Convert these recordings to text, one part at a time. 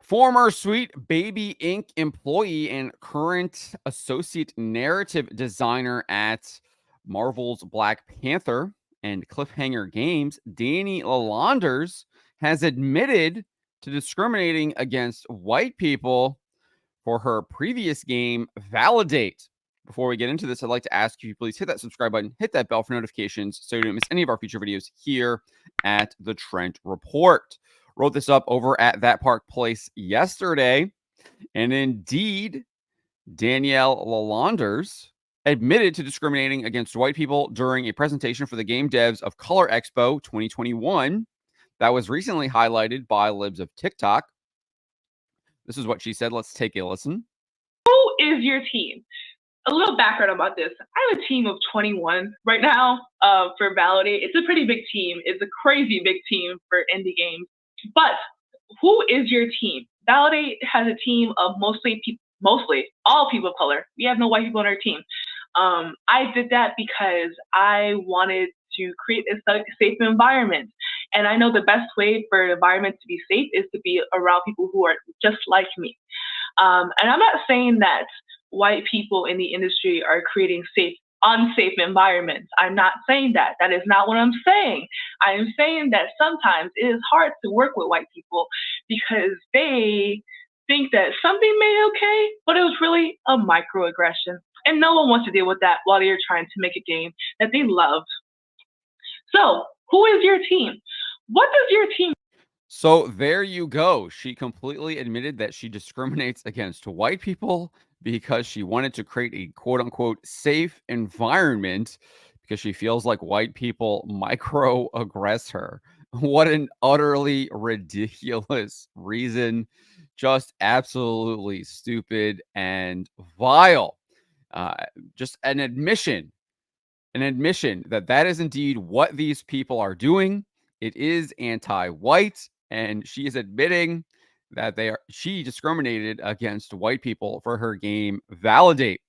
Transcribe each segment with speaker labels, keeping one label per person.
Speaker 1: Former Sweet Baby Inc. employee and current associate narrative designer at Marvel's Black Panther and Cliffhanger Games, Danny Lalanders, has admitted to discriminating against white people for her previous game, Validate. Before we get into this, I'd like to ask you, please hit that subscribe button, hit that bell for notifications so you don't miss any of our future videos here at the Trent Report. Wrote this up over at That Park Place yesterday, and indeed, Danielle Lalanders admitted to discriminating against white people during a presentation for the Game Devs of Color Expo 2021 that was recently highlighted by Libs of TikTok. This is what she said. Let's take a listen.
Speaker 2: Who is your team? A little background about this. I have a team of 21 right now for Validate. It's a pretty big team. It's a crazy big team for indie games. But who is your team? Validate has a team of mostly all people of color. We have no white people on our team. I did that because I wanted to create a safe environment. And I know the best way for an environment to be safe is to be around people who are just like me. And I'm not saying that white people in the industry are creating unsafe environments. I'm not saying that. That is not what I'm saying. I am saying that sometimes it is hard to work with white people because they think that something made it okay, but it was really a microaggression. And no one wants to deal with that while they're trying to make a game that they love. So, who is your team? What does your team?
Speaker 1: So there you go. She completely admitted that she discriminates against white people because she wanted to create a quote unquote safe environment because she feels like white people microaggress her. What an utterly ridiculous reason. Just absolutely stupid and vile. Just an admission that that is indeed what these people are doing. It is anti-white, and she is admitting that she discriminated against white people for her game Validate.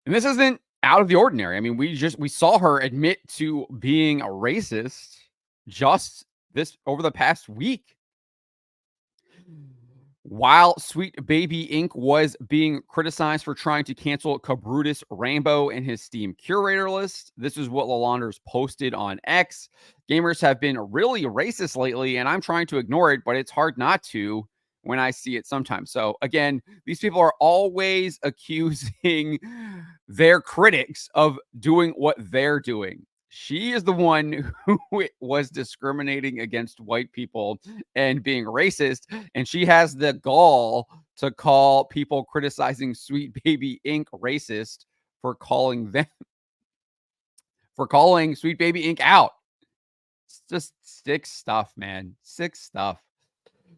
Speaker 1: And this isn't out of the ordinary. I mean, we saw her admit to being a racist just over the past week. While Sweet Baby Inc. was being criticized for trying to cancel Cabrutus Rainbow in his Steam curator list, this is what Lalanders posted on X. Gamers have been really racist lately, and I'm trying to ignore it, but it's hard not to when I see it sometimes. So again, these people are always accusing their critics of doing what they're doing. She is the one who was discriminating against white people and being racist, and she has the gall to call people criticizing Sweet Baby Inc. racist for calling Sweet Baby Inc. out. It's just sick stuff, man. Sick stuff.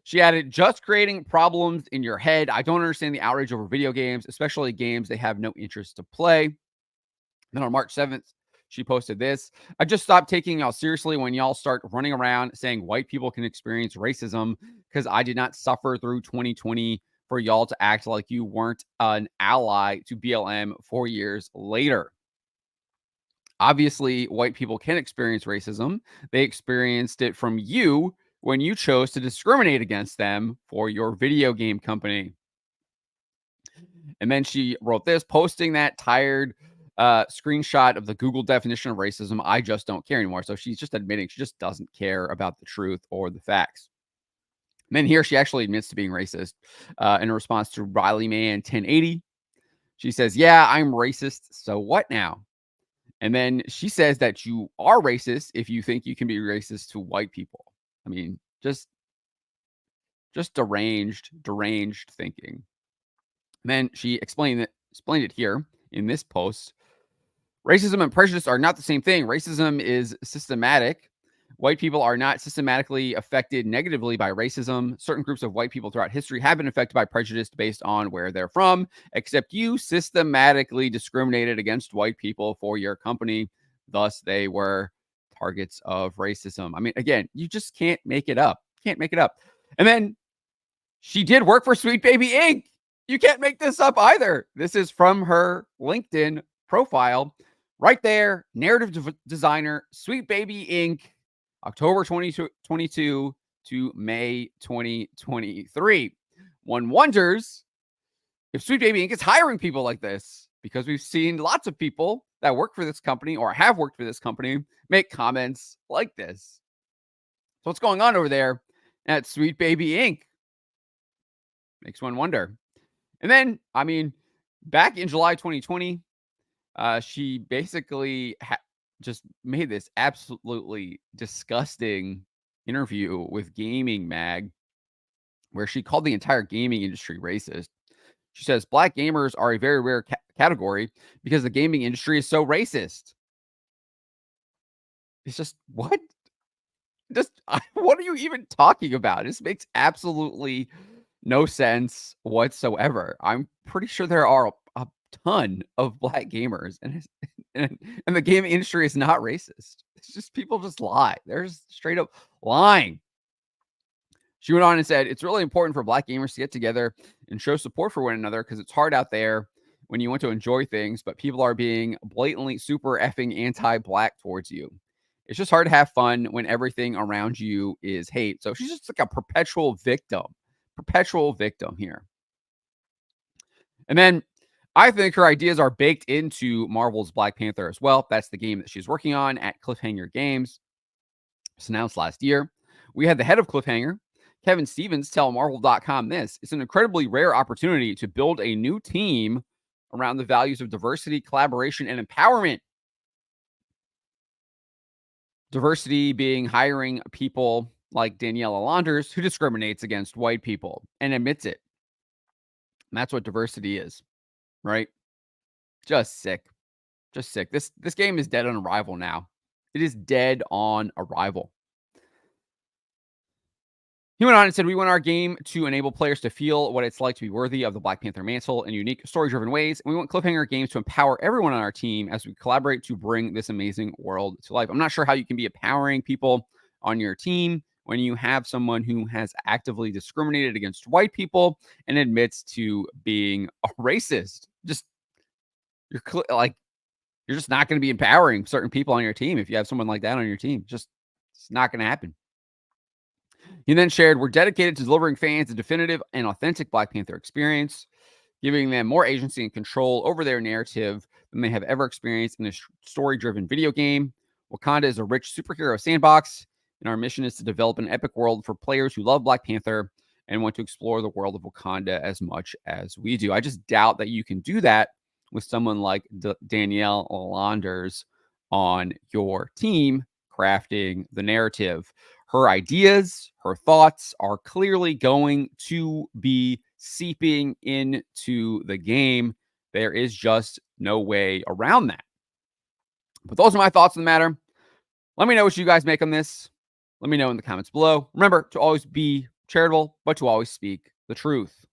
Speaker 1: She added, just creating problems in your head. I don't understand the outrage over video games, especially games they have no interest to play. Then on March 7th, she posted this. I just stopped taking y'all seriously when y'all start running around saying white people can experience racism because I did not suffer through 2020 for y'all to act like you weren't an ally to BLM 4 years later. Obviously, white people can experience racism. They experienced it from you when you chose to discriminate against them for your video game company. And then she wrote this, posting that tired screenshot of the Google definition of racism. I just don't care anymore. So she's just admitting she just doesn't care about the truth or the facts. And then here she actually admits to being racist in response to Riley Man 1080. She says, yeah, I'm racist. So what now? And then she says that you are racist if you think you can be racist to white people. I mean, just deranged thinking. And then she explained it here in this post. Racism and prejudice are not the same thing. Racism is systematic. White people are not systematically affected negatively by racism. Certain groups of white people throughout history have been affected by prejudice based on where they're from, except you systematically discriminated against white people for your company. Thus, they were targets of racism. I mean, again, you just can't make it up. And then she did work for Sweet Baby Inc. You can't make this up either. This is from her LinkedIn profile. Right there, narrative designer, Sweet Baby Inc., October 2022 to May 2023. One wonders if Sweet Baby Inc. is hiring people like this, because we've seen lots of people that work for this company or have worked for this company make comments like this. So what's going on over there at Sweet Baby Inc.? Makes one wonder. And then, I mean, back in July 2020, she basically just made this absolutely disgusting interview with Gaming Mag, where she called the entire gaming industry racist. She says black gamers are a very rare category because the gaming industry is so racist. It's just what? Just what are you even talking about? This makes absolutely no sense whatsoever. I'm pretty sure there are a ton of black gamers, and and the gaming industry is not racist. It's just people just lie. They're just straight up lying. She went on and said, it's really important for black gamers to get together and show support for one another because it's hard out there when you want to enjoy things, but people are being blatantly super effing anti-black towards you. It's just hard to have fun when everything around you is hate. So she's just like a perpetual victim here. And then I think her ideas are baked into Marvel's Black Panther as well. That's the game that she's working on at Cliffhanger Games. It's announced last year. We had the head of Cliffhanger, Kevin Stevens, tell Marvel.com this. It's an incredibly rare opportunity to build a new team around the values of diversity, collaboration, and empowerment. Diversity being hiring people like Daniela Launders, who discriminates against white people and admits it. And that's what diversity is, right? Just sick. Just sick. This game is dead on arrival now. It is dead on arrival. He went on and said, we want our game to enable players to feel what it's like to be worthy of the Black Panther mantle in unique, story-driven ways. And we want Cliffhanger Games to empower everyone on our team as we collaborate to bring this amazing world to life. I'm not sure how you can be empowering people on your team when you have someone who has actively discriminated against white people and admits to being a racist. You're just not going to be empowering certain people on your team if you have someone like that on your team. It's not going to happen. He then shared, we're dedicated to delivering fans a definitive and authentic Black Panther experience, giving them more agency and control over their narrative than they have ever experienced in a story-driven video game. Wakanda is a rich superhero sandbox, and our mission is to develop an epic world for players who love Black Panther and want to explore the world of Wakanda as much as we do. I just doubt that you can do that with someone like Danielle Launders on your team crafting the narrative. Her ideas, her thoughts are clearly going to be seeping into the game. There is just no way around that. But those are my thoughts on the matter. Let me know what you guys make on this. Let me know in the comments below. Remember to always be charitable, but to always speak the truth.